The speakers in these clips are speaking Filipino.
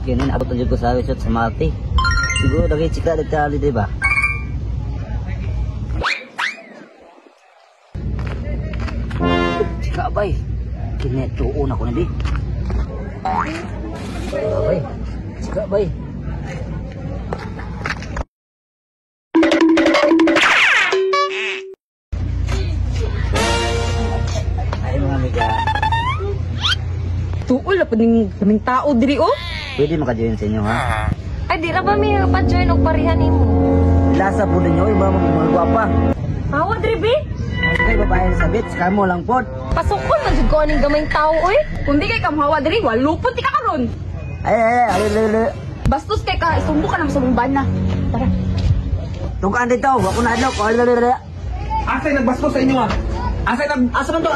Ganun, abot na dyan ko sa resort sa Mati. Siguro lagi chika nagkali, diba? Chika, bay. Kinetuon ako na, di. Chika, bay. Chika, bay. Ay, mga amiga. Tuol na pa kaming tao diri oh. Pwede maka-join sa inyo, ha? Ay, di ra ba may pa-join og parihan nimo? Lasa po ninyo, iba mga gwapa. Hawa diri be? Ay, babae sa beach, kamo lang po. Pasukon man jud ko aning gamayng tawo oy. Kung di kay kamhawa diri, walupon ti ka karon. Ay. Bastos kay ka isumbo ka na sa mong bana. Tara. Tugaan dito, wako na adlok. Asay nagbastos sa inyo ah. Asa man to?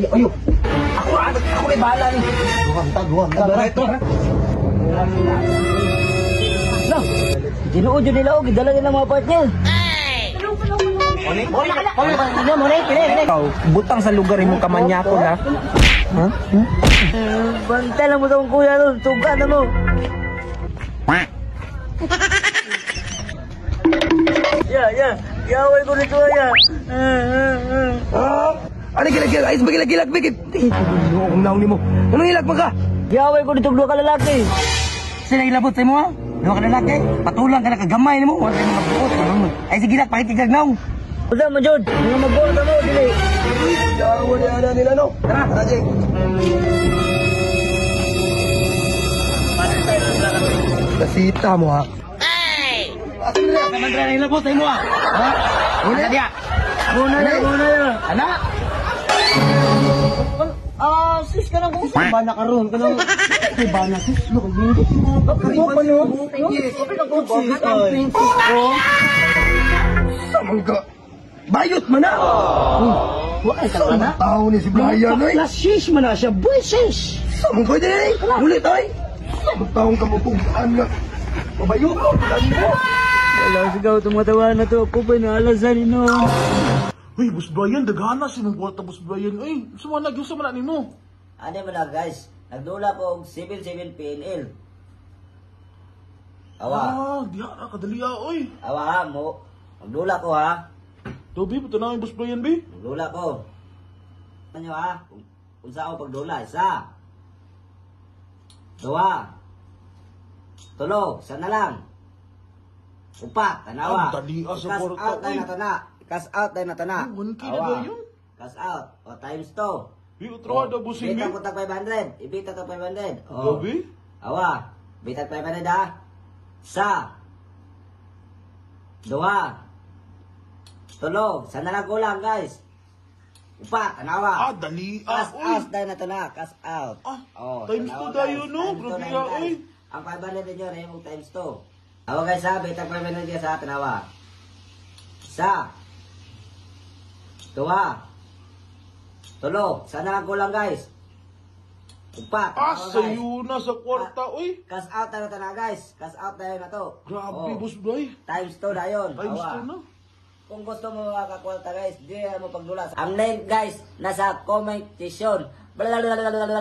Ayo. Ako may bahala ni. Duwang. Ito. Lang, ginuod yun nila o, gidala nila mga partner. Ikaw, butang sa lugar imong kamanyako na. Ha? Bantay lang mo itong kuya nun, tugaan na mo. Ya, gaway ko nito ya. Ano gilag-gilag? Ayos ba gilag-gilag? Ang naong ni mo. Anong ilag pa ka? Gaway ko nito dua ka lalaki. Sila ilabot sa imo ha? Dua ka lalaki? Patulang ka na kagamay ni mo. Wala kayo mga buot. Ay sige lang, pakitigag naong. Uda mo Jod, mga mag-goal ka mo, dili. Yawa ni ana nila no. Tara, Jay. Kasita mo ha. Asan na? Kamandra na ilabot sa imo ha? Ha? Una dia. Muna ya. Ana? Sis ka na kung saan ba nakaroon ka na? Ay, ba na sis? Look, hindi mo. Ako pa nyo? Okay na kung sis. Samang ka. Bayot man na! Wala ka Samang na? tao ni si Brian ay. Lashish man na siya, buisis! Samang pwede ay. Ulit ay. Samang taong kamutugaan nga. Mabayot mo. Wala sigaw, tumatawa na to. Ako ba naalasan ino? Uy, Boss Brian, dagana si mong kwarta, Boss Brian. Uy, sumanag yung samanan mo. Ano mo na guys, nagdula ko og 77 PNL. Awa, Diha na, kadaliya, uy. awa ha mo. Nagdula ko ha. Tobi, punta na yung Boss Brian, B. Nagdula ko. Ano ha? Kung saan ako pagdula? Isa. Dua. Tulo. Sana lang. Upat. Tanawa. Ang daliya sa Cash kwarta, out tayo uy. na tana. Cash out tayo na tana. Ay, 1K na ba yun? Cash out. O times 2. Uy, utrada, bossing, Bita B. ko tag 500. Ibita tag 500. Gabi? Awa. Bita tag 500 ha. Sa. Dua. Tulo. Sana lang kulang guys. Upat. Tanawa. Daliya, Cash uy. out tayo na tana. Cash out. Times tanawa, 2 tayo, guys. no? Times 2 Grabe na nga, yun, guys. uy. Ang 500 ninyo na yung times 2. Awa guys ha. Bita 500 guys ha. Tanawa. Isa. Dua. Tulo. Sana lang kulang guys. Upat. Tanawa, guys. Sayo na sa kwarta, uy. Cash out tayo na tana guys. Cash out tayo na to. Grabe, Oh. Boss Brian. Times 2 na yun. Times Awa. 2 na. Kung gusto mo makakwalta guys, di mo pagdula. Ang name guys, nasa comment section. Blablabla.